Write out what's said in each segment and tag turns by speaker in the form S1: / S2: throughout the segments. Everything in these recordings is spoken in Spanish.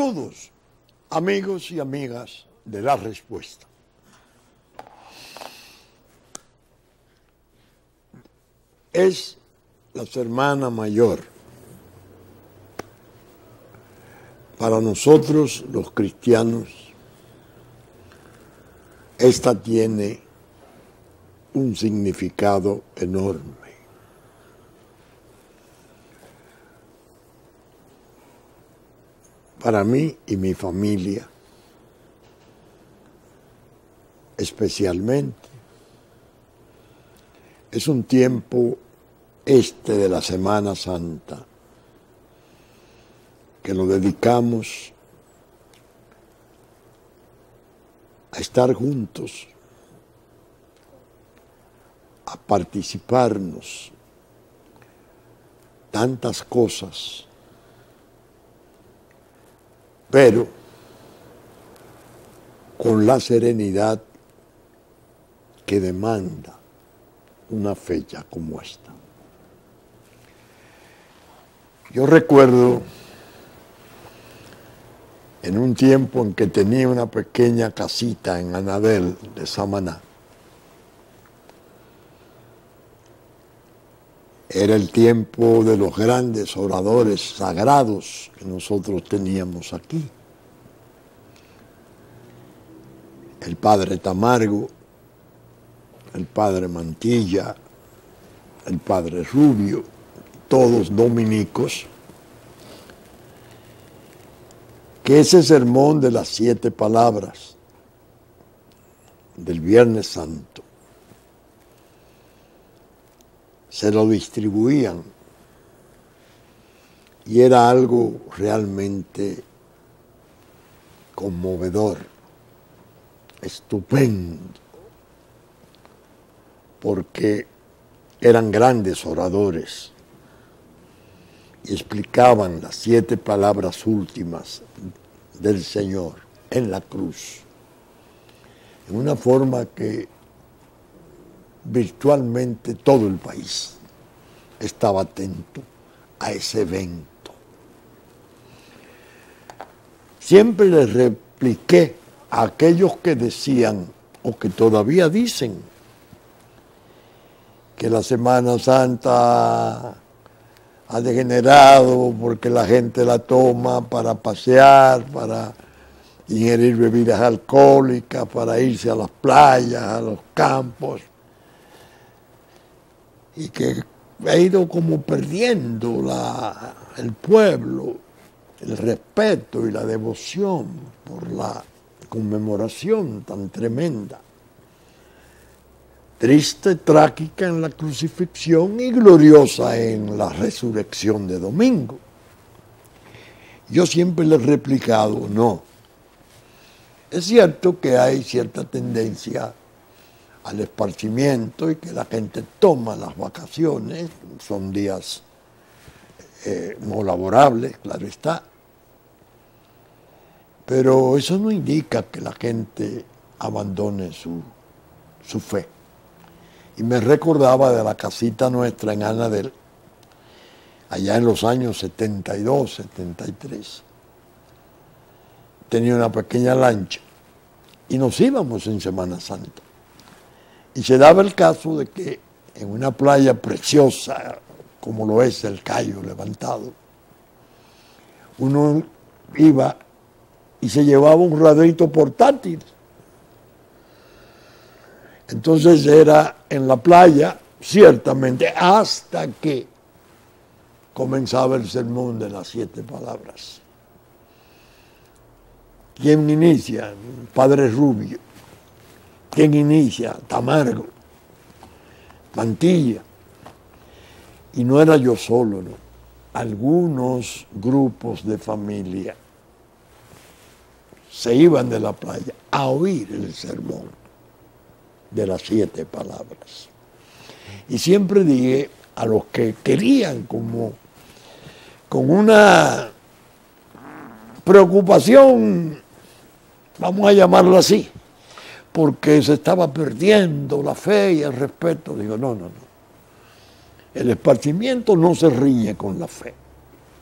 S1: Saludos, amigos y amigas de La Respuesta. Es la semana mayor. Para nosotros, los cristianos, esta tiene un significado enorme. Para mí y mi familia, especialmente, es un tiempo de la Semana Santa que lo dedicamos a estar juntos, a participarnos tantas cosas, pero con la serenidad que demanda una fecha como esta. Yo recuerdo en un tiempo en que tenía una pequeña casita en Anabel de Samaná. Era el tiempo de los grandes oradores sagrados que nosotros teníamos aquí. El padre Tamargo, el padre Mantilla, el padre Rubio, todos dominicos, que ese sermón de las 7 palabras del Viernes Santo se lo distribuían y era algo realmente conmovedor, estupendo, porque eran grandes oradores y explicaban las 7 palabras últimas del Señor en la cruz, en una forma que virtualmente todo el país estaba atento a ese evento. Siempre les repliqué a aquellos que decían, o que todavía dicen, que la Semana Santa ha degenerado porque la gente la toma para pasear, para ingerir bebidas alcohólicas, para irse a las playas, a los campos, y que ha ido como perdiendo el pueblo el respeto y la devoción por la conmemoración tan tremenda, triste, trágica en la crucifixión y gloriosa en la resurrección de domingo. Yo siempre le he replicado, no. Es cierto que hay cierta tendencia al esparcimiento y que la gente toma las vacaciones, son días no laborables, claro está, pero eso no indica que la gente abandone su fe. Y me recordaba de la casita nuestra en Anadel, allá en los años 72, 73. Tenía una pequeña lancha y nos íbamos en Semana Santa. Y se daba el caso de que en una playa preciosa, como lo es el Cayo Levantado, uno iba y se llevaba un radito portátil. Entonces era en la playa, ciertamente, hasta que comenzaba el sermón de las 7 palabras. ¿Quién inicia? Padre Rubio. ¿Quién inicia? Tamargo, Mantilla. Y no era yo solo, ¿no? Algunos grupos de familia se iban de la playa a oír el sermón de las 7 palabras. Y siempre dije a los que querían como con una preocupación, vamos a llamarlo así, porque se estaba perdiendo la fe y el respeto. Digo, no. El esparcimiento no se riñe con la fe.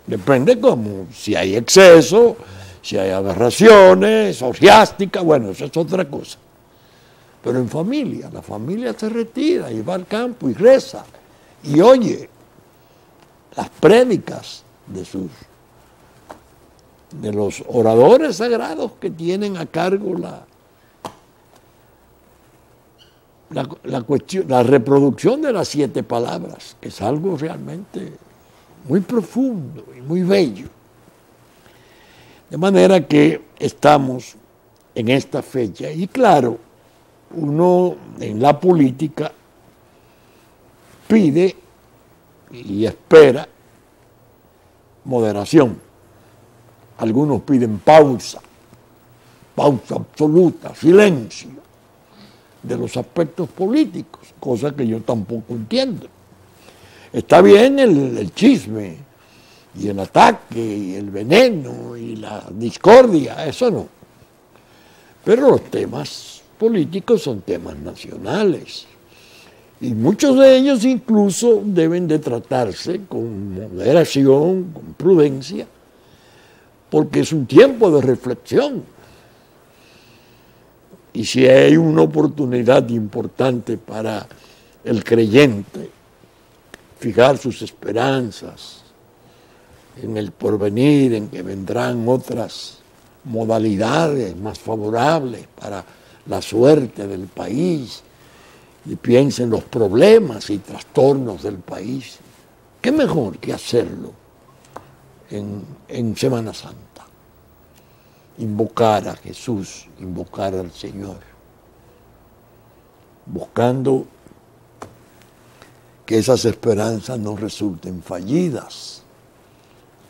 S1: Depende como si hay exceso, Si hay aberraciones, orgiásticas, bueno, eso es otra cosa. Pero en familia, la familia se retira y va al campo y reza y oye las prédicas de los oradores sagrados que tienen a cargo la reproducción de las 7 palabras, que es algo realmente muy profundo y muy bello. De manera que estamos en esta fecha y claro, uno en la política pide y espera moderación. Algunos piden pausa absoluta, silencio de los aspectos políticos, cosa que yo tampoco entiendo. Está bien el chisme y el ataque y el veneno y la discordia, eso no. Pero los temas políticos son temas nacionales y muchos de ellos incluso deben de tratarse con moderación, con prudencia, porque es un tiempo de reflexión. Y si hay una oportunidad importante para el creyente fijar sus esperanzas en el porvenir, en que vendrán otras modalidades más favorables para la suerte del país, y piensa en los problemas y trastornos del país, ¿qué mejor que hacerlo en Semana Santa? Invocar a Jesús, invocar al Señor, buscando que esas esperanzas no resulten fallidas,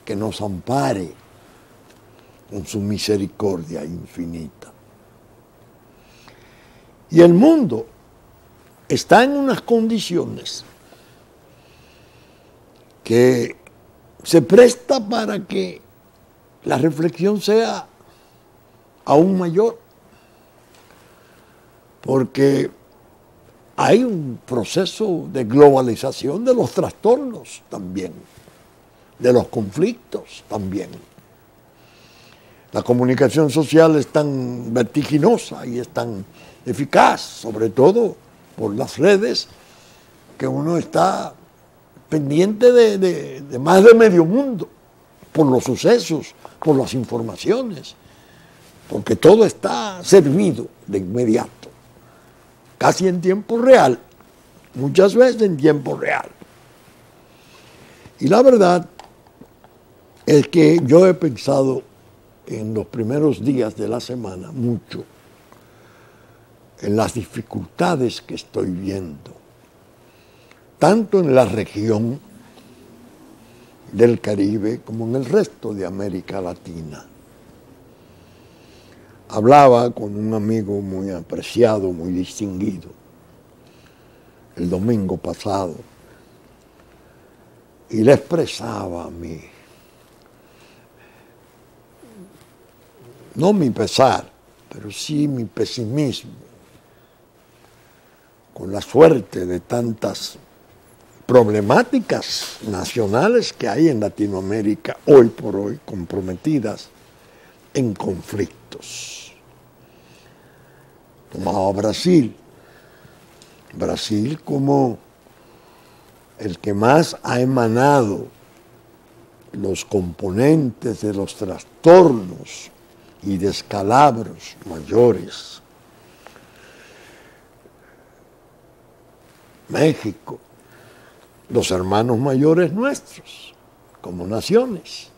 S1: que nos ampare con su misericordia infinita. Y el mundo está en unas condiciones que se presta para que la reflexión sea aún mayor, porque hay un proceso de globalización de los trastornos también, de los conflictos también. La comunicación social es tan vertiginosa y es tan eficaz, sobre todo por las redes, que uno está pendiente de más de medio mundo, por los sucesos, por las informaciones, porque todo está servido de inmediato, casi en tiempo real, muchas veces en tiempo real. Y la verdad es que yo he pensado en los primeros días de la semana mucho en las dificultades que estoy viendo, tanto en la región del Caribe como en el resto de América Latina. Hablaba con un amigo muy apreciado, muy distinguido, el domingo pasado, y le expresaba no mi pesar, pero sí mi pesimismo con la suerte de tantas problemáticas nacionales que hay en Latinoamérica hoy por hoy, comprometidas en conflictos. Tomaba Brasil como el que más ha emanado los componentes de los trastornos y descalabros mayores. México, los hermanos mayores nuestros, como naciones,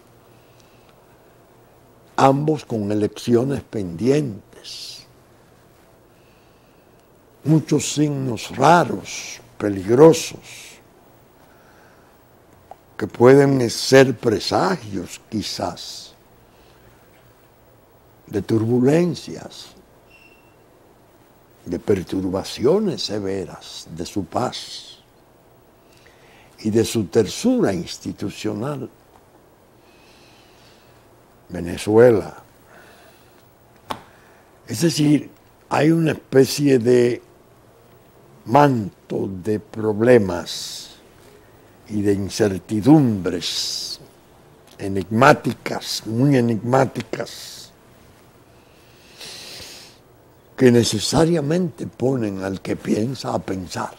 S1: ambos con elecciones pendientes, muchos signos raros, peligrosos, que pueden ser presagios quizás de turbulencias, de perturbaciones severas de su paz y de su tersura institucional. Venezuela. Es decir, hay una especie de manto de problemas y de incertidumbres enigmáticas, muy enigmáticas, que necesariamente ponen al que piensa a pensar.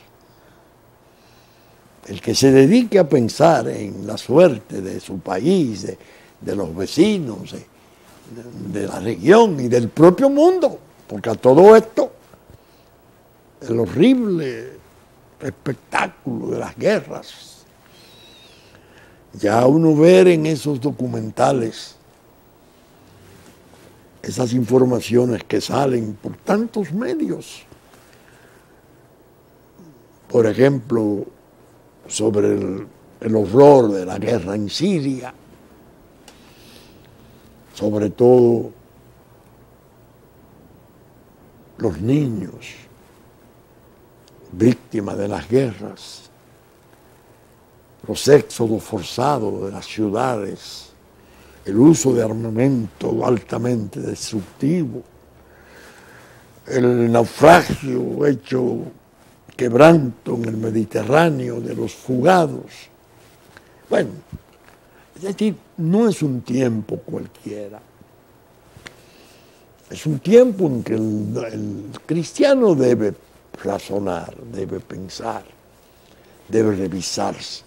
S1: El que se dedique a pensar en la suerte de su país, de los vecinos, de la región y del propio mundo, porque a todo esto, el horrible espectáculo de las guerras, ya uno ver en esos documentales esas informaciones que salen por tantos medios, por ejemplo, sobre el horror de la guerra en Siria, sobre todo los niños víctimas de las guerras, los éxodos forzados de las ciudades, el uso de armamento altamente destructivo, el naufragio hecho quebranto en el Mediterráneo de los fugados. Bueno, es decir, no es un tiempo cualquiera. Es un tiempo en que el cristiano debe razonar, debe pensar, debe revisarse,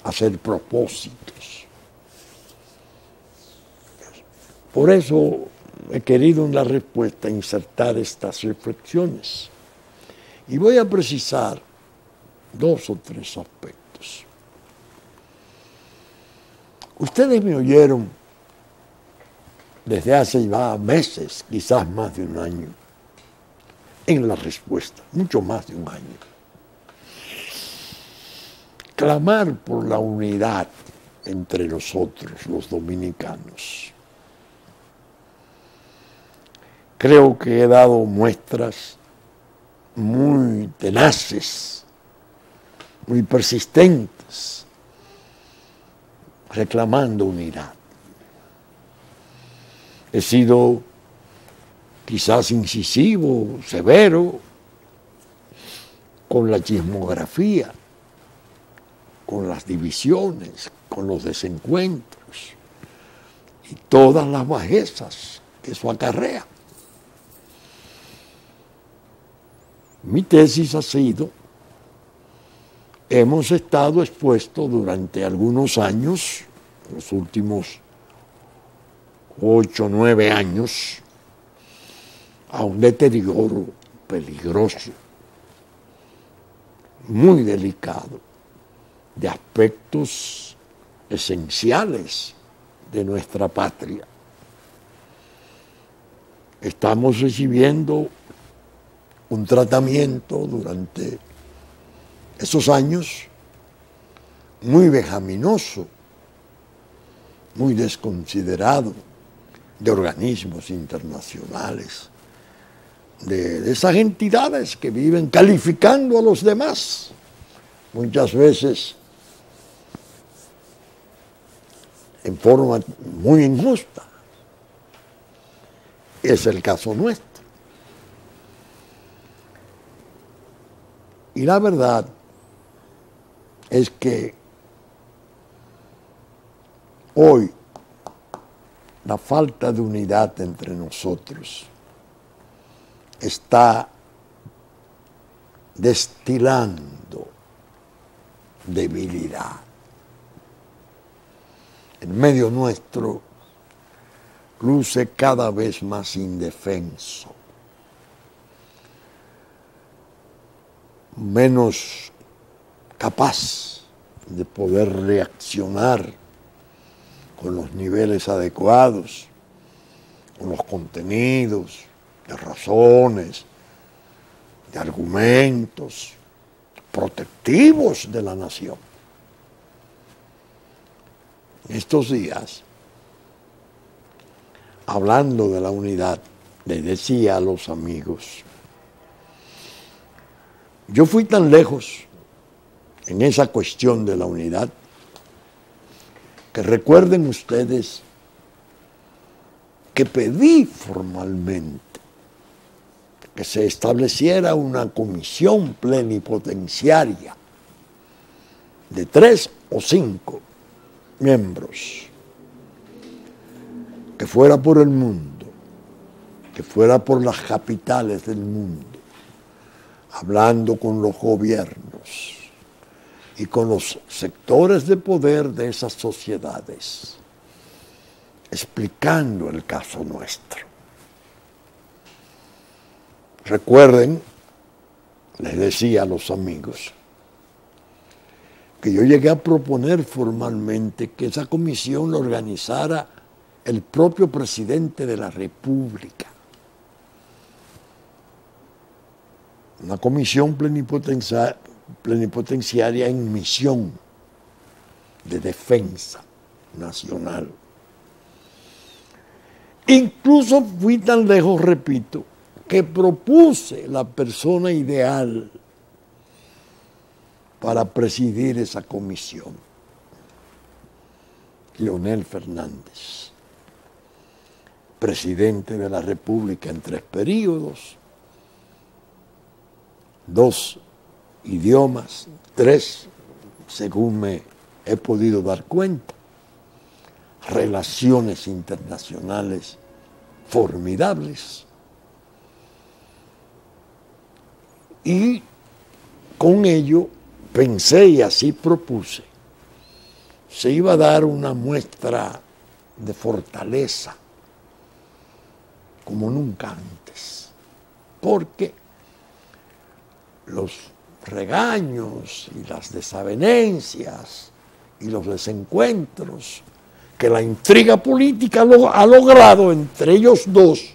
S1: hacer propósitos. Por eso he querido en la respuesta insertar estas reflexiones. Y voy a precisar 2 o 3 aspectos. Ustedes me oyeron desde hace ya meses, quizás más de un año, en la respuesta, mucho más de un año, clamar por la unidad entre nosotros, los dominicanos. Creo que he dado muestras muy tenaces, muy persistentes, reclamando unidad. He sido quizás incisivo, severo, con la chismografía, con las divisiones, con los desencuentros y todas las bajezas que eso acarrea. Mi tesis ha sido, hemos estado expuestos durante algunos años, los últimos 8 o 9 años, a un deterioro peligroso, muy delicado, de aspectos esenciales de nuestra patria. Estamos recibiendo un tratamiento durante esos años muy vejaminoso, muy desconsiderado de organismos internacionales, de esas entidades que viven calificando a los demás, muchas veces en forma muy injusta. Es el caso nuestro. Y la verdad es que hoy la falta de unidad entre nosotros está destilando debilidad. En medio nuestro luce cada vez más indefenso, menos capaz de poder reaccionar con los niveles adecuados, con los contenidos de razones, de argumentos protectivos de la nación. Estos días, hablando de la unidad, le decía a los amigos, yo fui tan lejos en esa cuestión de la unidad que recuerden ustedes que pedí formalmente que se estableciera una comisión plenipotenciaria de 3 o 5 miembros que fuera por el mundo, que fuera por las capitales del mundo, hablando con los gobiernos y con los sectores de poder de esas sociedades, explicando el caso nuestro. Recuerden, les decía a los amigos, que yo llegué a proponer formalmente que esa comisión la organizara el propio presidente de la República. Una comisión plenipotenciaria en misión de defensa nacional. Incluso fui tan lejos, repito, que propuse la persona ideal para presidir esa comisión, Leonel Fernández, presidente de la República en 3 períodos, 2 idiomas, 3, según me he podido dar cuenta, relaciones internacionales formidables. Y con ello pensé y así propuse, se iba a dar una muestra de fortaleza como nunca antes, porque los regaños y las desavenencias y los desencuentros que la intriga política ha logrado entre ellos dos,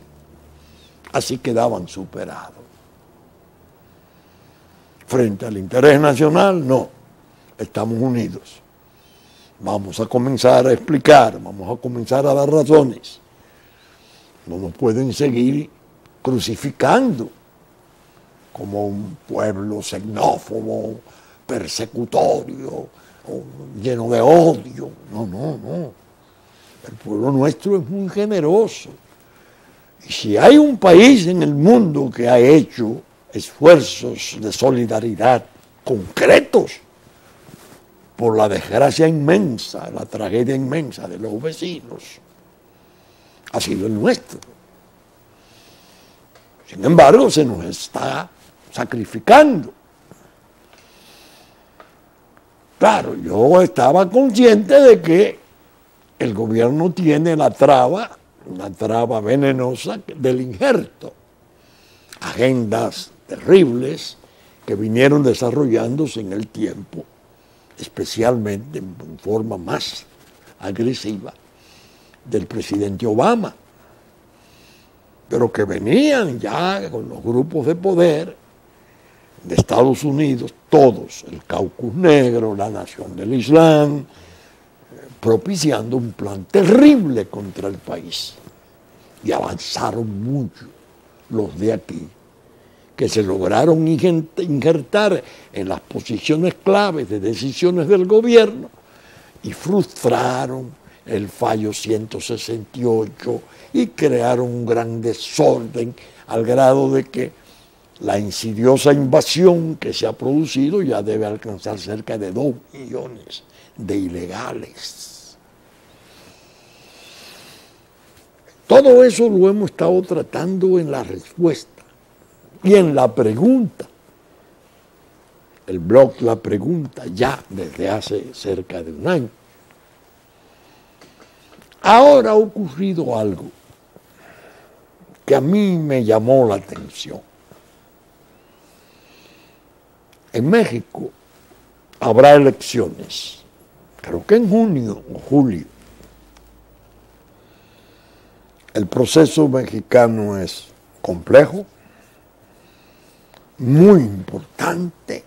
S1: así quedaban superados. Frente al interés nacional, no, estamos unidos. Vamos a comenzar a explicar, vamos a comenzar a dar razones. No nos pueden seguir crucificando como un pueblo xenófobo, persecutorio, lleno de odio. No, no, no. El pueblo nuestro es muy generoso. Y si hay un país en el mundo que ha hecho esfuerzos de solidaridad concretos por la desgracia inmensa, la tragedia inmensa de los vecinos, ha sido el nuestro. Sin embargo, se nos está sacrificando. Claro, yo estaba consciente de que el gobierno tiene la traba venenosa del injerto, agendas terribles que vinieron desarrollándose en el tiempo, especialmente en forma más agresiva del presidente Obama, pero que venían ya con los grupos de poder de Estados Unidos, todos, el Caucus Negro, la Nación del Islam, propiciando un plan terrible contra el país. Y avanzaron mucho los de aquí, que se lograron injertar en las posiciones claves de decisiones del gobierno y frustraron el fallo 168 y crearon un gran desorden al grado de que la insidiosa invasión que se ha producido ya debe alcanzar cerca de 2 millones de ilegales. Todo eso lo hemos estado tratando en la respuesta y en la pregunta. El blog La Pregunta ya desde hace cerca de 1 año. Ahora ha ocurrido algo que a mí me llamó la atención. En México habrá elecciones, creo que en junio o julio. El proceso mexicano es complejo, muy importante,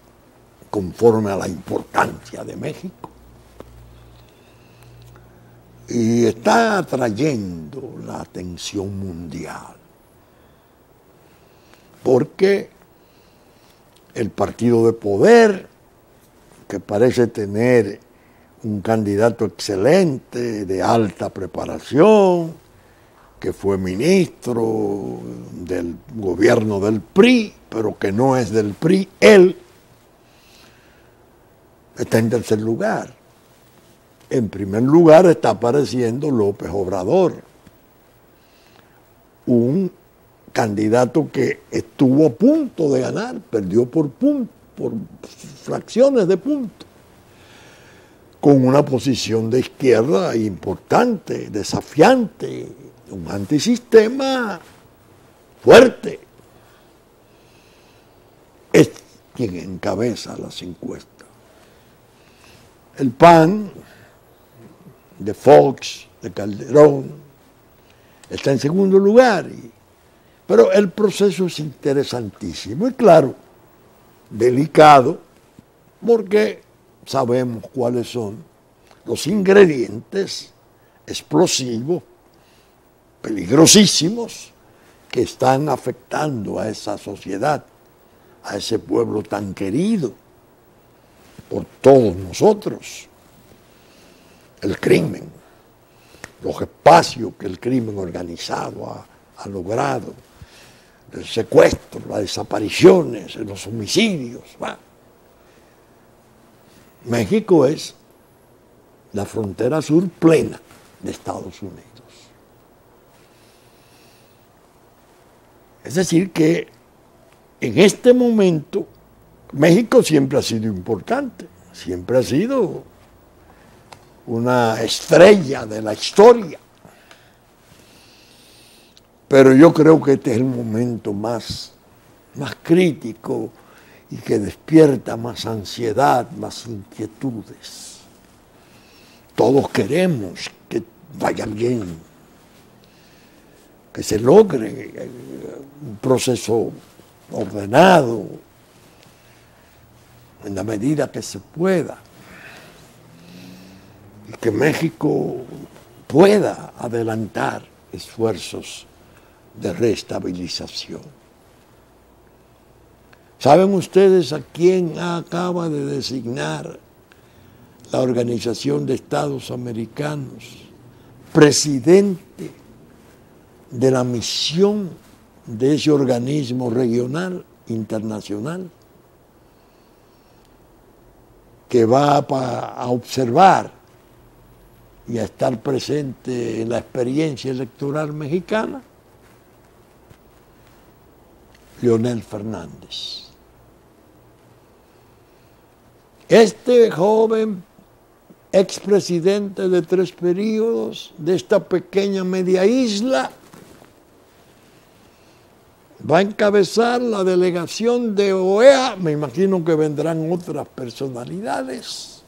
S1: conforme a la importancia de México, y está atrayendo la atención mundial, porque el partido de poder, que parece tener un candidato excelente, de alta preparación, que fue ministro del gobierno del PRI, pero que no es del PRI, él está en tercer lugar. En primer lugar está apareciendo López Obrador, un candidato que estuvo a punto de ganar, perdió por fracciones de punto, con una posición de izquierda importante, desafiante, un antisistema fuerte. Es quien encabeza las encuestas. El PAN de Fox, de Calderón, está en segundo lugar. Pero el proceso es interesantísimo y claro, delicado, porque sabemos cuáles son los ingredientes explosivos, peligrosísimos, que están afectando a esa sociedad, a ese pueblo tan querido por todos nosotros. El crimen, los espacios que el crimen organizado ha logrado, el secuestro, las desapariciones, los homicidios. México es la frontera sur plena de Estados Unidos. Es decir que en este momento México siempre ha sido importante, siempre ha sido una estrella de la historia. Pero yo creo que este es el momento más crítico y que despierta más ansiedad, más inquietudes. Todos queremos que vaya bien, que se logre un proceso ordenado en la medida que se pueda y que México pueda adelantar esfuerzos de reestabilización. ¿Saben ustedes a quién acaba de designar la Organización de Estados Americanos presidente de la misión de ese organismo regional internacional que va a observar y a estar presente en la experiencia electoral mexicana? Leonel Fernández. Este joven expresidente de 3 periodos de esta pequeña media isla va a encabezar la delegación de OEA, me imagino que vendrán otras personalidades,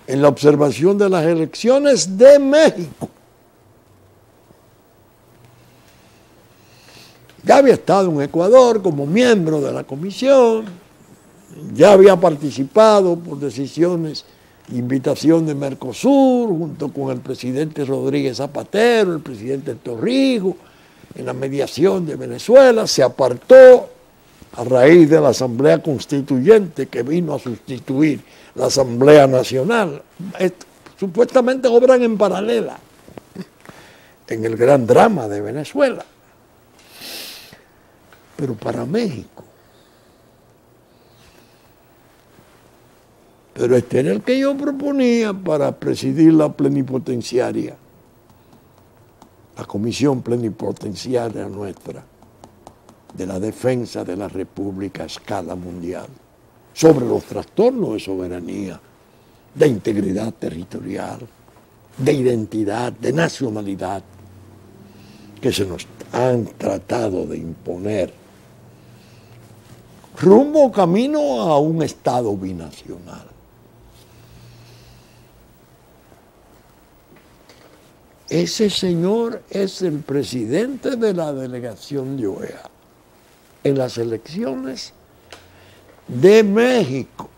S1: en la observación de las elecciones de México. Ya había estado en Ecuador como miembro de la comisión, ya había participado por decisiones, invitación de Mercosur, junto con el presidente Rodríguez Zapatero, el presidente Torrijos, en la mediación de Venezuela. Se apartó a raíz de la Asamblea Constituyente que vino a sustituir la Asamblea Nacional. Supuestamente obran en paralela en el gran drama de Venezuela. Pero para México, pero este era el que yo proponía para presidir la plenipotenciaria, la comisión plenipotenciaria nuestra de la defensa de la República a escala mundial, sobre los trastornos de soberanía, de integridad territorial, de identidad, de nacionalidad, que se nos han tratado de imponer rumbo camino a un Estado binacional. Ese señor es el presidente de la delegación de OEA en las elecciones de México.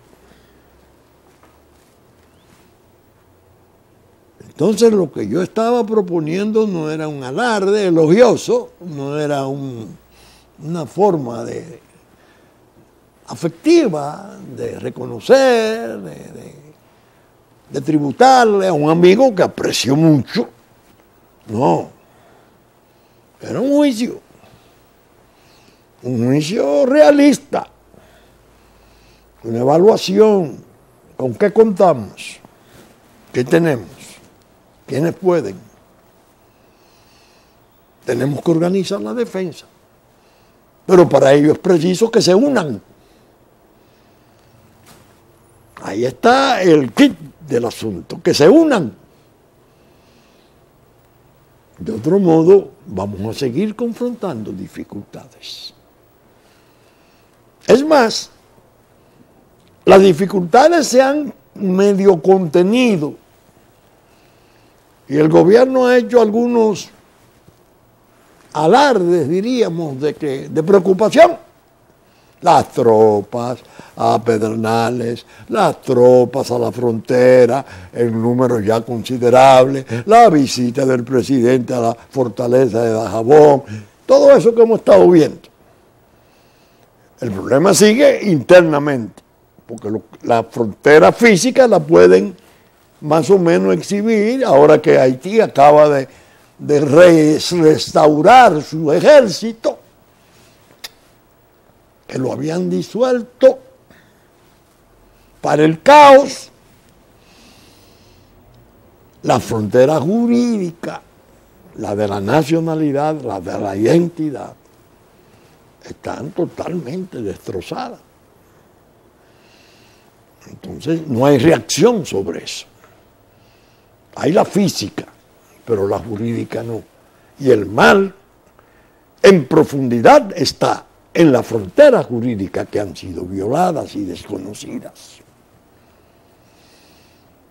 S1: Entonces lo que yo estaba proponiendo no era un alarde elogioso, no era una forma afectiva de reconocer, de tributarle a un amigo que aprecio mucho. No, era un juicio realista, una evaluación. ¿Con qué contamos? ¿Qué tenemos? ¿Quiénes pueden? Tenemos que organizar la defensa. Pero para ello es preciso que se unan. Ahí está el kit del asunto, que se unan. De otro modo, vamos a seguir confrontando dificultades. Es más, las dificultades se han medio contenido y el gobierno ha hecho algunos alardes, diríamos, de preocupación. Las tropas a Pedernales, las tropas a la frontera, en números ya considerables, la visita del presidente a la fortaleza de Dajabón, todo eso que hemos estado viendo. El problema sigue internamente, porque la frontera física la pueden más o menos exhibir, ahora que Haití acaba de restaurar su ejército, que lo habían disuelto para el caos. La frontera jurídica, la de la nacionalidad, la de la identidad, están totalmente destrozadas. Entonces no hay reacción sobre eso. Hay la física, pero la jurídica no. Y el mal en profundidad está en la frontera jurídica, que han sido violadas y desconocidas.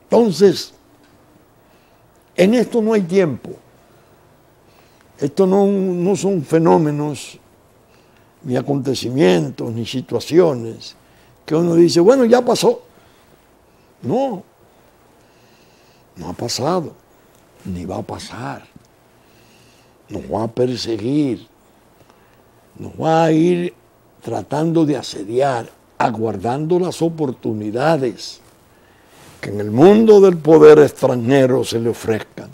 S1: Entonces, en esto no hay tiempo. Esto no son fenómenos, ni acontecimientos, ni situaciones que uno dice, bueno, ya pasó. No ha pasado, ni va a pasar. Nos va a perseguir, nos va a ir tratando de asediar, aguardando las oportunidades que en el mundo del poder extranjero se le ofrezcan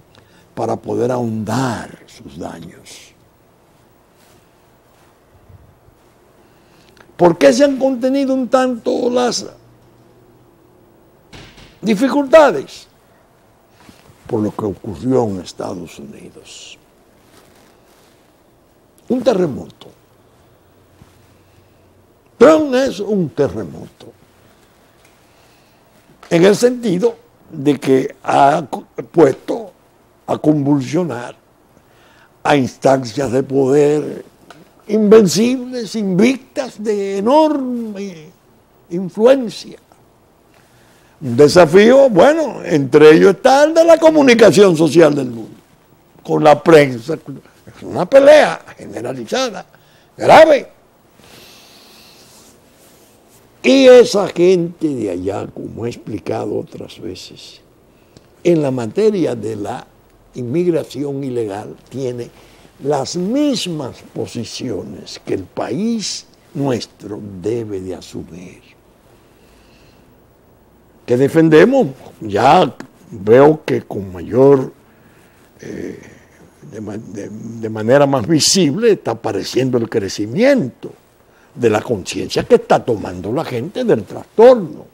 S1: para poder ahondar sus daños. ¿Por qué se han contenido un tanto las dificultades? Por lo que ocurrió en Estados Unidos. Un terremoto. Trump es un terremoto, en el sentido de que ha puesto a convulsionar a instancias de poder invencibles, invictas, de enorme influencia. Un desafío, bueno, entre ellos está el de la comunicación social del mundo, con la prensa. Es una pelea generalizada, grave. Y esa gente de allá, como he explicado otras veces, en la materia de la inmigración ilegal, tiene las mismas posiciones que el país nuestro debe de asumir. Que defendemos, ya veo que con mayor, de manera más visible, está apareciendo el crecimiento de la conciencia que está tomando la gente del trastorno.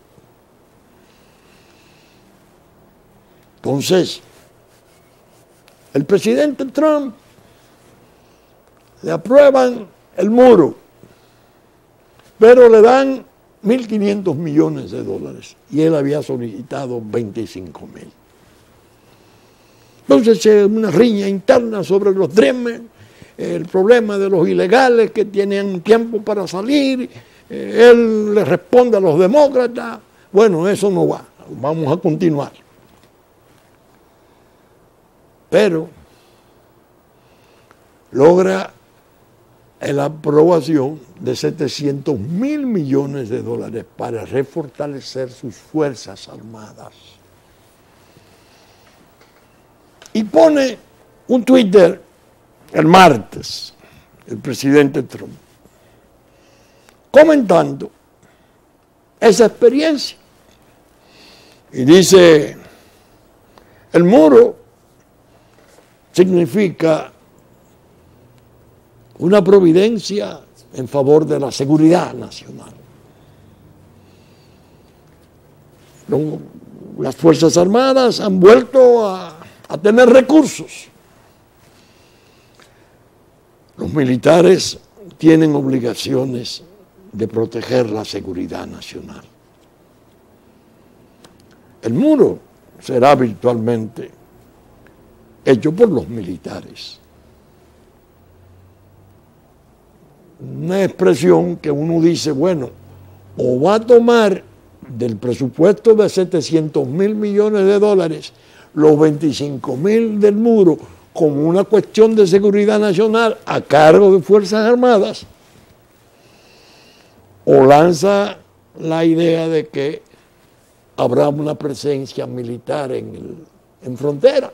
S1: Entonces, el presidente Trump le aprueban el muro, pero le dan 1.500 millones de dólares y él había solicitado 25.000. Entonces, una riña interna sobre los Dreamers, el problema de los ilegales que tienen tiempo para salir, él le responde a los demócratas, bueno, eso no va, vamos a continuar. Pero logra la aprobación de 700.000 millones de dólares para refortalecer sus fuerzas armadas. Y pone un Twitter el martes, el presidente Trump, comentando esa experiencia. Y dice, el muro significa una providencia en favor de la seguridad nacional. Las Fuerzas Armadas han vuelto a tener recursos. Los militares tienen obligaciones de proteger la seguridad nacional. El muro será virtualmente hecho por los militares. Una expresión que uno dice, bueno, o va a tomar del presupuesto de 700.000 millones de dólares los 25.000 del muro como una cuestión de seguridad nacional a cargo de Fuerzas Armadas, o lanza la idea de que habrá una presencia militar en frontera,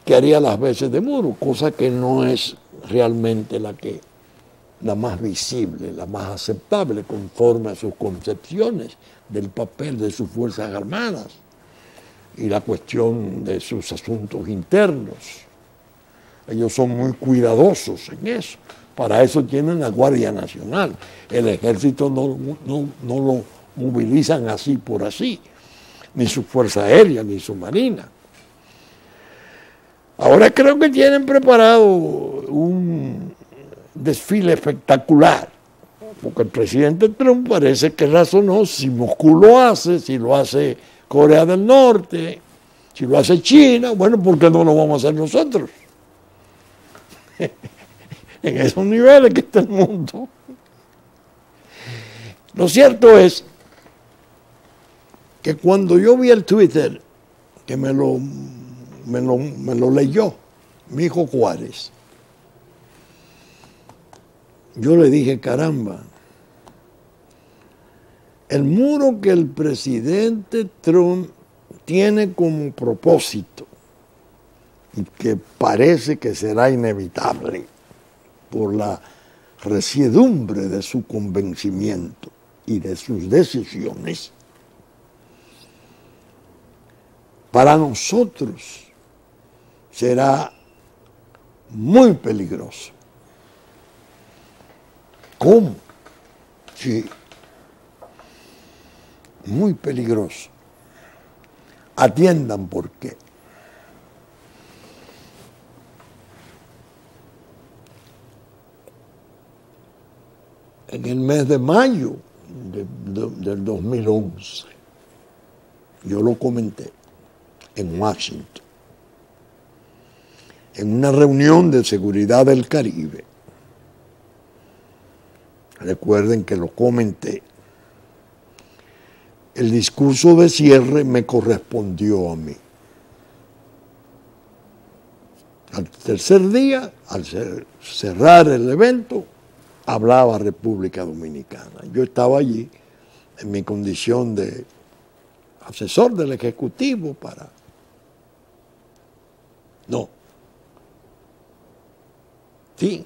S1: que haría las veces de muro, cosa que no es realmente la más visible, la más aceptable, conforme a sus concepciones del papel de sus Fuerzas Armadas y la cuestión de sus asuntos internos. Ellos son muy cuidadosos en eso. Para eso tienen la Guardia Nacional. El Ejército no lo movilizan así por así, ni su Fuerza Aérea, ni su Marina. Ahora creo que tienen preparado un desfile espectacular, porque el presidente Trump parece que razonó, si Moscú lo hace, si lo hace Corea del Norte, si lo hace China, bueno, ¿por qué no lo vamos a hacer nosotros? En esos niveles que está el mundo. Lo cierto es que cuando yo vi el Twitter, que me lo leyó mi hijo Juárez, yo le dije, caramba, el muro que el presidente Trump tiene como propósito y que parece que será inevitable por la resiedumbre de su convencimiento y de sus decisiones, para nosotros será muy peligroso. ¿Cómo? Sí, muy peligroso. Atiendan por qué. En el mes de mayo del 2011, yo lo comenté en Washington, en una reunión de seguridad del Caribe. Recuerden que lo comenté. El discurso de cierre me correspondió a mí. Al tercer día, al cerrar el evento, hablaba República Dominicana. Yo estaba allí en mi condición de asesor del Ejecutivo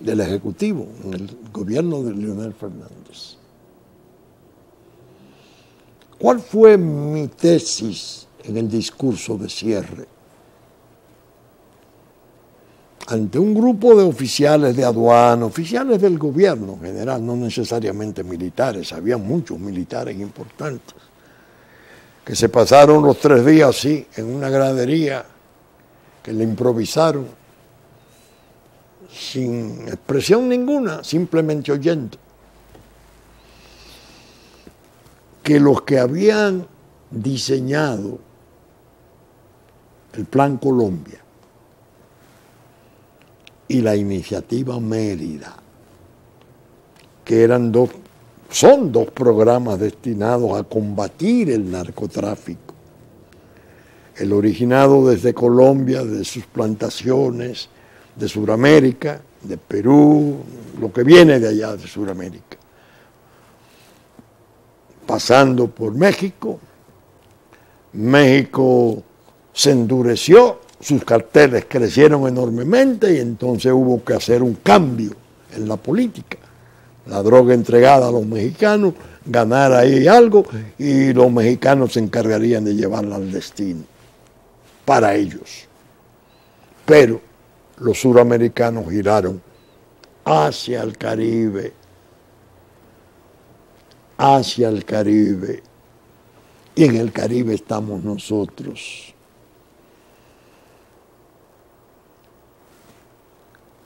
S1: del Ejecutivo, en el gobierno de Leonel Fernández. ¿Cuál fue mi tesis en el discurso de cierre? Ante un grupo de oficiales de aduana, oficiales del gobierno en general, no necesariamente militares, había muchos militares importantes, que se pasaron los 3 días así, en una gradería, que le improvisaron, sin expresión ninguna, simplemente oyendo, que los que habían diseñado el Plan Colombia y la Iniciativa Mérida, que son dos programas destinados a combatir el narcotráfico, el originado desde Colombia, de sus plantaciones, de Sudamérica, de Perú, lo que viene de allá de Sudamérica, pasando por México. México se endureció, sus carteles crecieron enormemente y entonces hubo que hacer un cambio en la política. La droga entregada a los mexicanos, ganar ahí algo y los mexicanos se encargarían de llevarla al destino para ellos. Pero los suramericanos giraron hacia el Caribe, y en el Caribe estamos nosotros.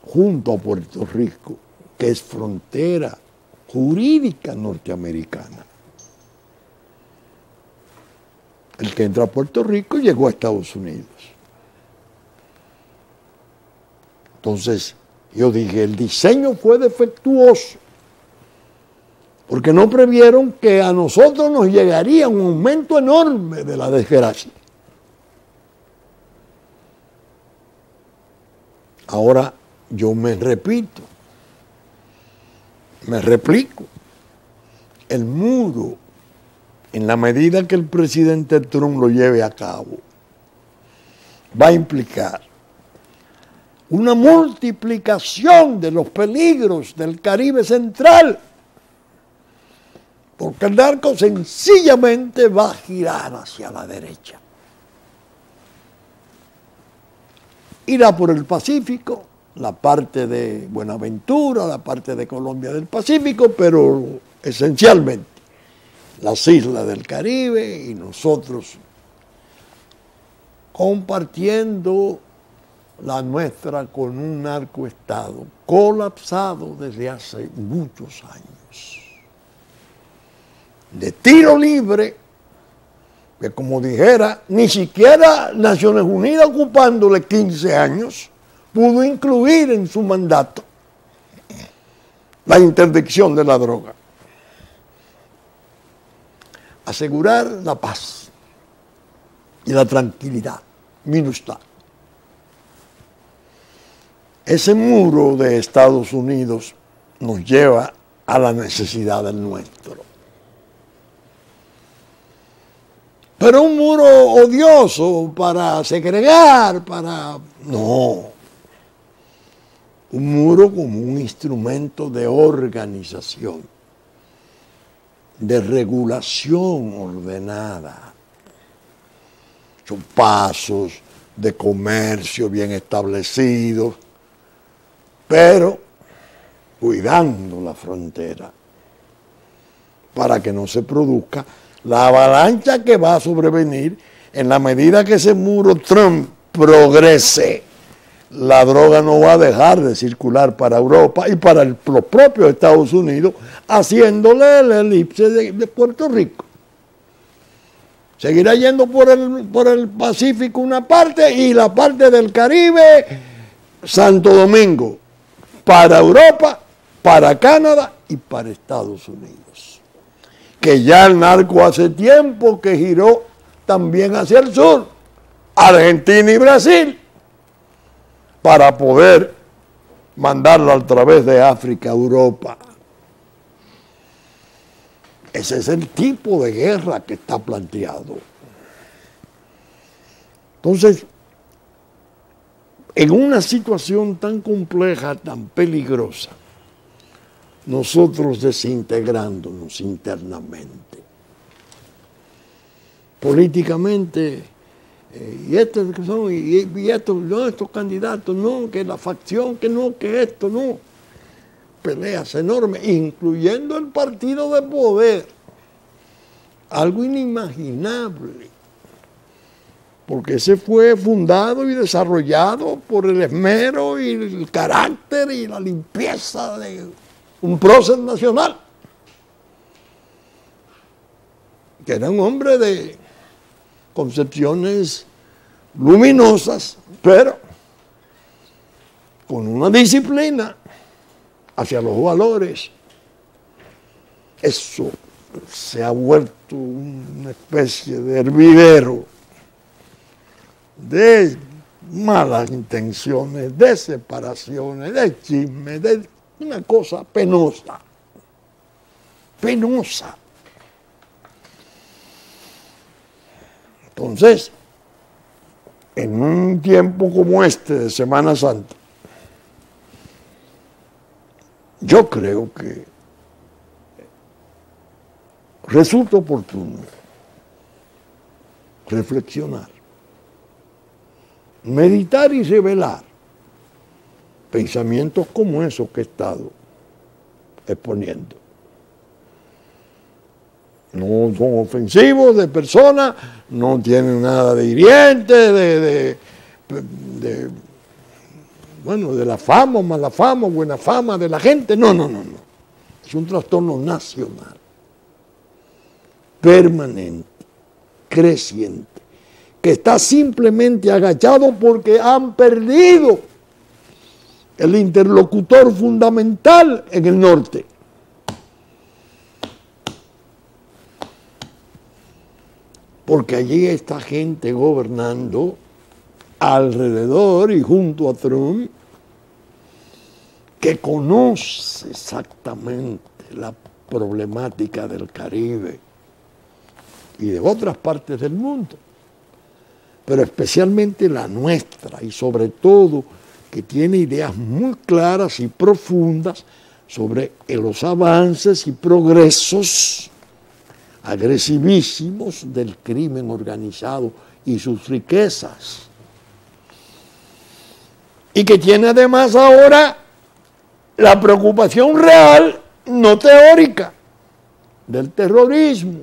S1: junto a Puerto Rico, que es frontera jurídica norteamericana. El que entra a Puerto Rico llegó a Estados Unidos. Entonces, yo dije, el diseño fue defectuoso, porque no previeron que a nosotros nos llegaría un aumento enorme de la desgracia. Ahora yo me repito, me replico, el muro, en la medida que el presidente Trump lo lleve a cabo, va a implicar una multiplicación de los peligros del Caribe central, porque el narco sencillamente va a girar hacia la derecha. Irá por el Pacífico, la parte de Buenaventura, la parte de Colombia del Pacífico, pero esencialmente las islas del Caribe y nosotros compartiendo la nuestra con un narcoestado colapsado desde hace muchos años. De tiro libre, que como dijera, ni siquiera Naciones Unidas, ocupándole 15 años, pudo incluir en su mandato la interdicción de la droga. Asegurar la paz y la tranquilidad, MINUSTAH. Ese muro de Estados Unidos nos lleva a la necesidad del nuestro. Pero un muro odioso para segregar, no. Un muro como un instrumento de organización, de regulación ordenada. Son pasos de comercio bien establecidos, pero cuidando la frontera para que no se produzca la avalancha que va a sobrevenir en la medida que ese muro Trump progrese. La droga no va a dejar de circular para Europa y para los propios Estados Unidos, haciéndole el elipse de Puerto Rico. Seguirá yendo por el Pacífico una parte y la parte del Caribe, Santo Domingo, para Europa, para Canadá y para Estados Unidos. Que ya el narco hace tiempo que giró también hacia el sur, Argentina y Brasil, para poder mandarlo a través de África a Europa. Ese es el tipo de guerra que está planteado. Entonces, en una situación tan compleja, tan peligrosa, nosotros desintegrándonos internamente, políticamente, estos candidatos, no, que la facción, que no, que esto, no, peleas enormes, incluyendo el partido de poder, algo inimaginable, porque ese fue fundado y desarrollado por el esmero y el carácter y la limpieza de un prócer nacional, que era un hombre de concepciones luminosas, pero con una disciplina hacia los valores. Eso se ha vuelto una especie de hervidero de malas intenciones, de separaciones, de chismes, de una cosa penosa, penosa. Entonces, en un tiempo como este de Semana Santa, yo creo que resulta oportuno reflexionar, meditar y revelar pensamientos como esos que he estado exponiendo. No son ofensivos de personas, no tienen nada de hiriente, de bueno, de la fama, mala fama, buena fama de la gente. No. Es un trastorno nacional, permanente, creciente, que está simplemente agachado porque han perdido el interlocutor fundamental en el norte. Porque allí está gente gobernando alrededor y junto a Trump que conoce exactamente la problemática del Caribe y de otras partes del mundo, pero especialmente la nuestra, y sobre todo que tiene ideas muy claras y profundas sobre los avances y progresos agresivísimos del crimen organizado y sus riquezas. Y que tiene además ahora la preocupación real, no teórica, del terrorismo.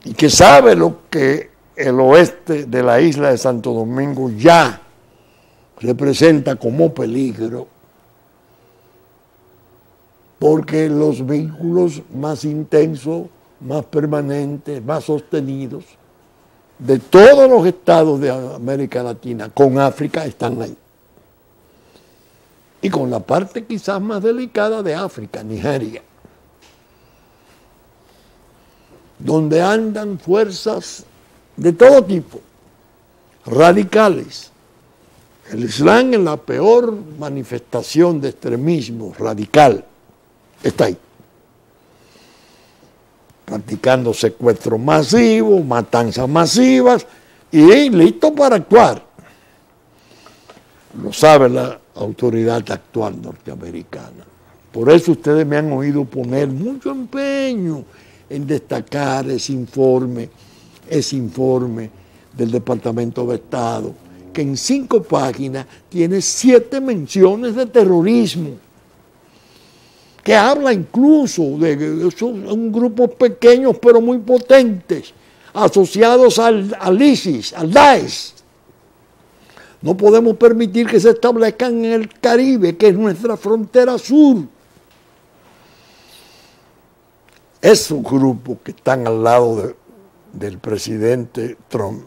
S1: Y que sabe lo que el oeste de la isla de Santo Domingo ya representa como peligro, porque los vínculos más intensos, más permanentes, más sostenidos de todos los estados de América Latina con África están ahí. Y con la parte quizás más delicada de África, Nigeria, donde andan fuerzas de todo tipo, radicales. El Islam, en la peor manifestación de extremismo radical, está ahí, practicando secuestros masivos, matanzas masivas y listo para actuar. Lo sabe la autoridad actual norteamericana. Por eso ustedes me han oído poner mucho empeño en destacar ese informe del Departamento de Estado, que en 5 páginas tiene 7 menciones de terrorismo, que habla incluso de son grupos pequeños pero muy potentes, asociados al ISIS, al Daesh. No podemos permitir que se establezcan en el Caribe, que es nuestra frontera sur. Esos grupos que están al lado del presidente Trump,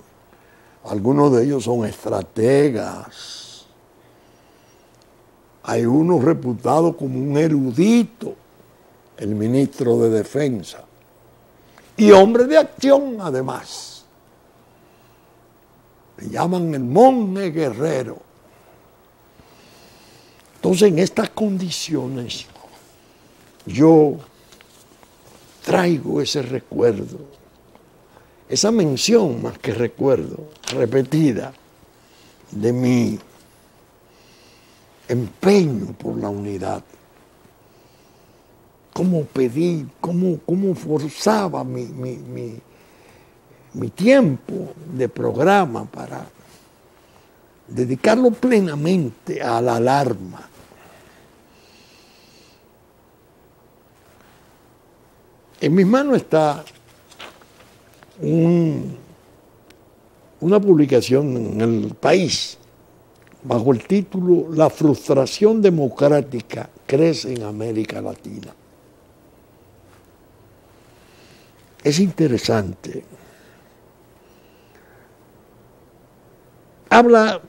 S1: algunos de ellos son estrategas. Hay uno reputado como un erudito, el ministro de Defensa, y hombre de acción además. Le llaman el monje guerrero. Entonces, en estas condiciones, yo traigo ese recuerdo, esa mención más que recuerdo, repetida, de mi empeño por la unidad. Cómo pedí, cómo forzaba mi tiempo de programa para dedicarlo plenamente a la alarma. En mis manos está una publicación en El País bajo el título "La frustración democrática crece en América Latina". Es interesante. Habla,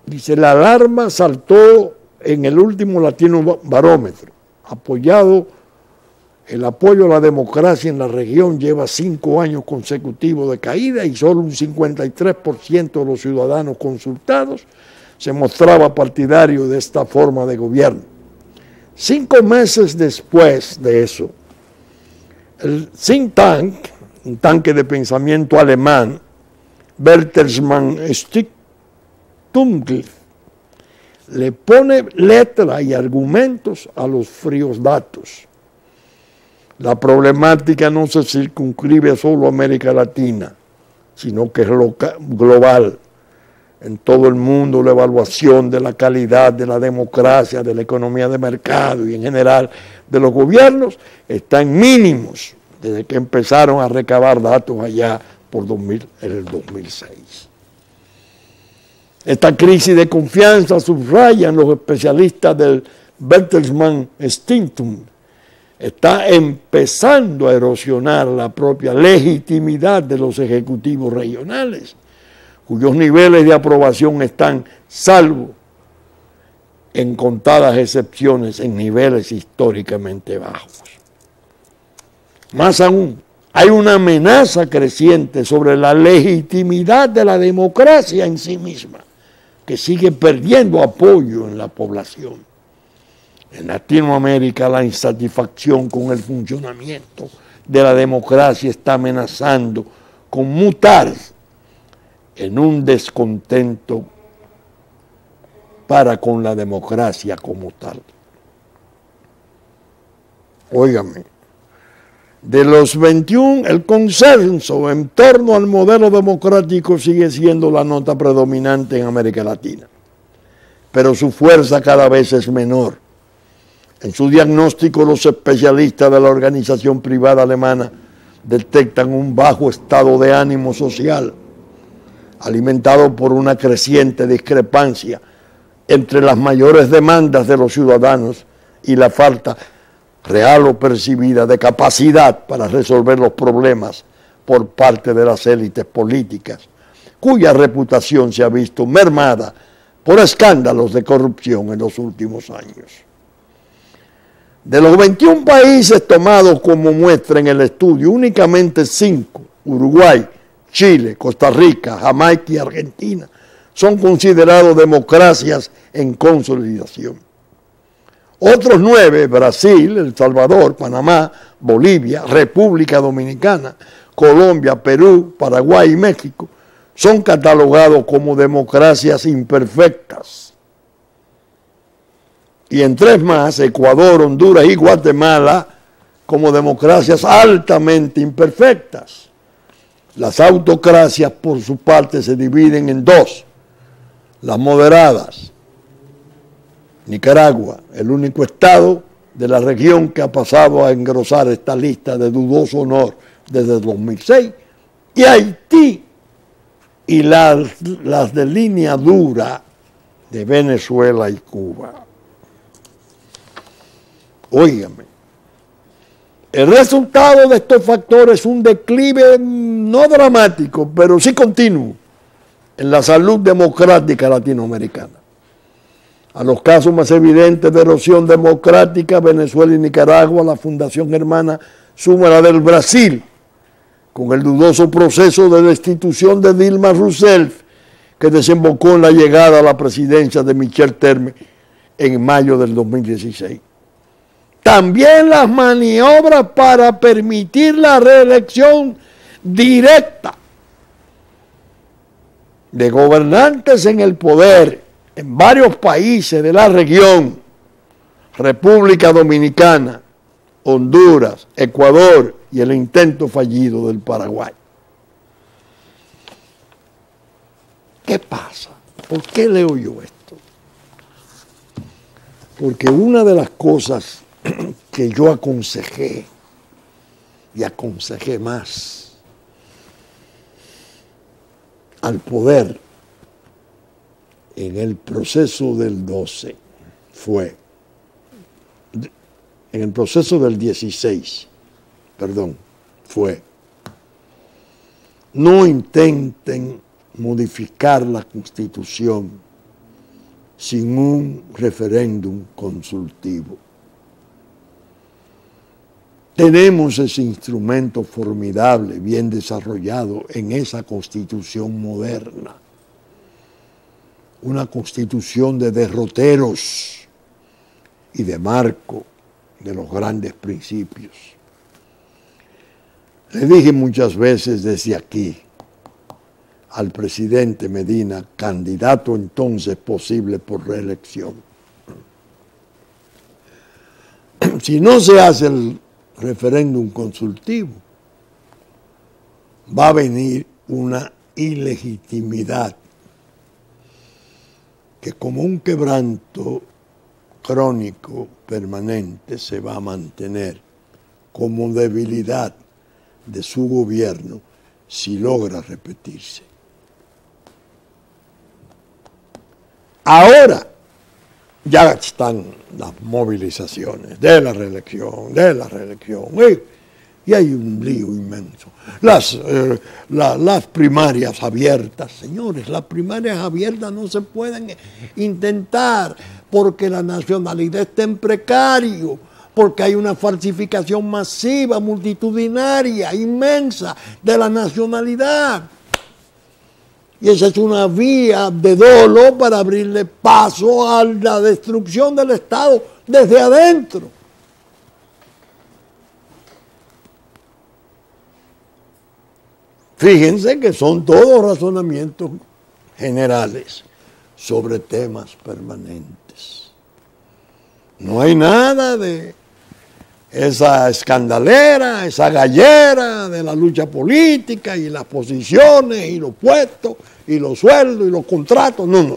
S1: dice, la alarma saltó en el último Latino Barómetro, el apoyo a la democracia en la región lleva 5 años consecutivos de caída y solo un 53% de los ciudadanos consultados se mostraba partidario de esta forma de gobierno. 5 meses después de eso, el think tank, un tanque de pensamiento alemán, Bertelsmann Stiftung, le pone letra y argumentos a los fríos datos. La problemática no se circunscribe solo a América Latina, sino que es global. En todo el mundo la evaluación de la calidad de la democracia, de la economía de mercado y en general de los gobiernos está en mínimos desde que empezaron a recabar datos allá por el 2006. Esta crisis de confianza, subrayan los especialistas del Bertelsmann Stiftung, está empezando a erosionar la propia legitimidad de los ejecutivos regionales, cuyos niveles de aprobación están, salvo en contadas excepciones, en niveles históricamente bajos. Más aún, hay una amenaza creciente sobre la legitimidad de la democracia en sí misma, que sigue perdiendo apoyo en la población. En Latinoamérica, la insatisfacción con el funcionamiento de la democracia está amenazando con mutar en un descontento para con la democracia como tal. Óigame, de los 21, el consenso en torno al modelo democrático sigue siendo la nota predominante en América Latina, pero su fuerza cada vez es menor. En su diagnóstico, los especialistas de la organización privada alemana detectan un bajo estado de ánimo social, alimentado por una creciente discrepancia entre las mayores demandas de los ciudadanos y la falta real o percibida de capacidad para resolver los problemas por parte de las élites políticas, cuya reputación se ha visto mermada por escándalos de corrupción en los últimos años. De los 21 países tomados como muestra en el estudio, únicamente 5, Uruguay, Chile, Costa Rica, Jamaica y Argentina, son considerados democracias en consolidación. Otros 9, Brasil, El Salvador, Panamá, Bolivia, República Dominicana, Colombia, Perú, Paraguay y México, son catalogados como democracias imperfectas. Y en 3 más, Ecuador, Honduras y Guatemala, como democracias altamente imperfectas. Las autocracias, por su parte, se dividen en 2. Las moderadas. Nicaragua, el único estado de la región que ha pasado a engrosar esta lista de dudoso honor desde 2006. Y Haití y las de línea dura de Venezuela y Cuba. Óigame, el resultado de estos factores es un declive no dramático, pero sí continuo en la salud democrática latinoamericana. A los casos más evidentes de erosión democrática, Venezuela y Nicaragua, la Fundación Hermana suma la del Brasil, con el dudoso proceso de destitución de Dilma Rousseff, que desembocó en la llegada a la presidencia de Michel Temer en mayo del 2016. También las maniobras para permitir la reelección directa de gobernantes en el poder en varios países de la región, República Dominicana, Honduras, Ecuador y el intento fallido del Paraguay. ¿Qué pasa? ¿Por qué leo yo esto? Porque una de las cosas que yo aconsejé y aconsejé más al poder en el proceso del 12 fue, en el proceso del 16, fue, no intenten modificar la Constitución sin un referéndum consultivo. Tenemos ese instrumento formidable, bien desarrollado en esa Constitución moderna. Una Constitución de derroteros y de marco de los grandes principios. Le dije muchas veces desde aquí al presidente Medina, candidato entonces posible por reelección, si no se hace el referéndum consultivo, va a venir una ilegitimidad que como un quebranto crónico permanente se va a mantener como debilidad de su gobierno si logra repetirse. Ahora ya están las movilizaciones de la reelección, y hay un lío inmenso. Las primarias abiertas, señores, las primarias abiertas no se pueden intentar porque la nacionalidad está en precario, porque hay una falsificación masiva, multitudinaria, inmensa de la nacionalidad. Y esa es una vía de dolo para abrirle paso a la destrucción del Estado desde adentro. Fíjense que son todos razonamientos generales sobre temas permanentes. No hay nada de esa escandalera, esa gallera de la lucha política y las posiciones y los puestos y los sueldos y los contratos. No.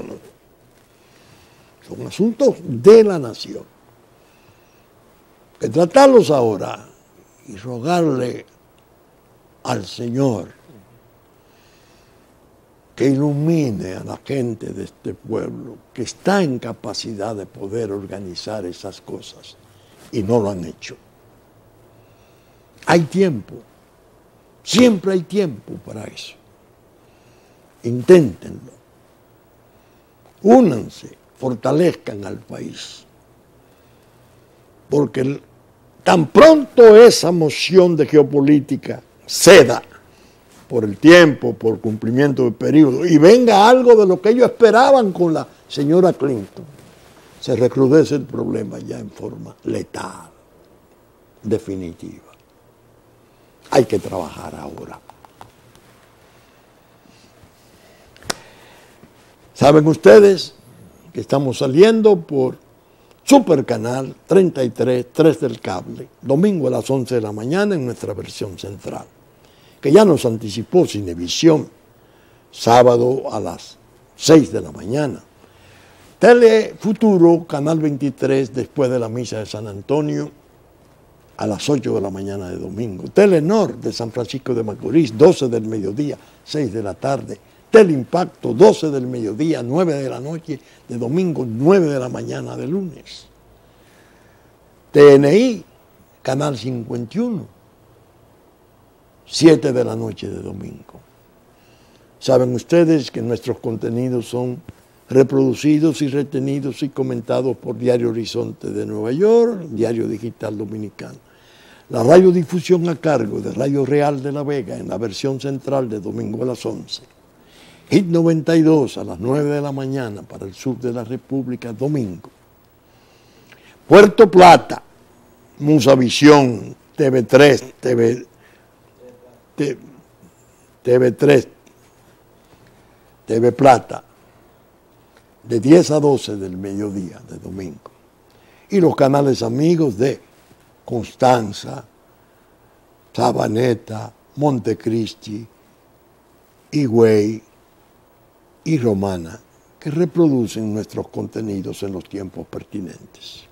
S1: Son asuntos de la nación. Que tratarlos ahora y rogarle al Señor que ilumine a la gente de este pueblo que está en capacidad de poder organizar esas cosas y no lo han hecho. Hay tiempo, siempre hay tiempo para eso. Inténtenlo, únanse, fortalezcan al país, porque tan pronto esa moción de geopolítica ceda por el tiempo, por cumplimiento del periodo, y venga algo de lo que ellos esperaban con la señora Clinton, se recrudece el problema ya en forma letal, definitiva. Hay que trabajar ahora. Saben ustedes que estamos saliendo por Supercanal 33, 3 del cable, domingo a las 11 de la mañana en nuestra versión central, que ya nos anticipó Cinevisión, sábado a las 6 de la mañana. Telefuturo, Canal 23, después de la misa de San Antonio, a las 8 de la mañana de domingo. Telenor de San Francisco de Macorís, 12 del mediodía, 6 de la tarde. Teleimpacto, 12 del mediodía, 9 de la noche de domingo, 9 de la mañana de lunes. TNI, Canal 51, 7 de la noche de domingo. Saben ustedes que nuestros contenidos son reproducidos y retenidos y comentados por Diario Horizonte de Nueva York, Diario Digital Dominicano. La radiodifusión a cargo de Radio Real de La Vega en la versión central de domingo a las 11. Hit 92 a las 9 de la mañana para el sur de la República, domingo. Puerto Plata, Musavisión, TV3, TV3, TV Plata, de 10 a 12 del mediodía de domingo. Y los canales amigos de Constanza, Sabaneta, Montecristi, Higüey y Romana, que reproducen nuestros contenidos en los tiempos pertinentes.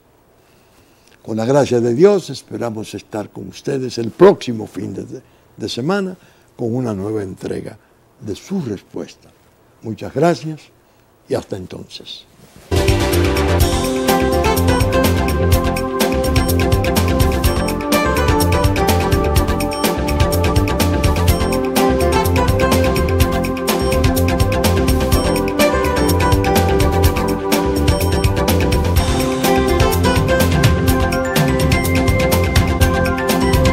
S1: Con la gracia de Dios esperamos estar con ustedes el próximo fin de semana con una nueva entrega de su respuesta. Muchas gracias y hasta entonces.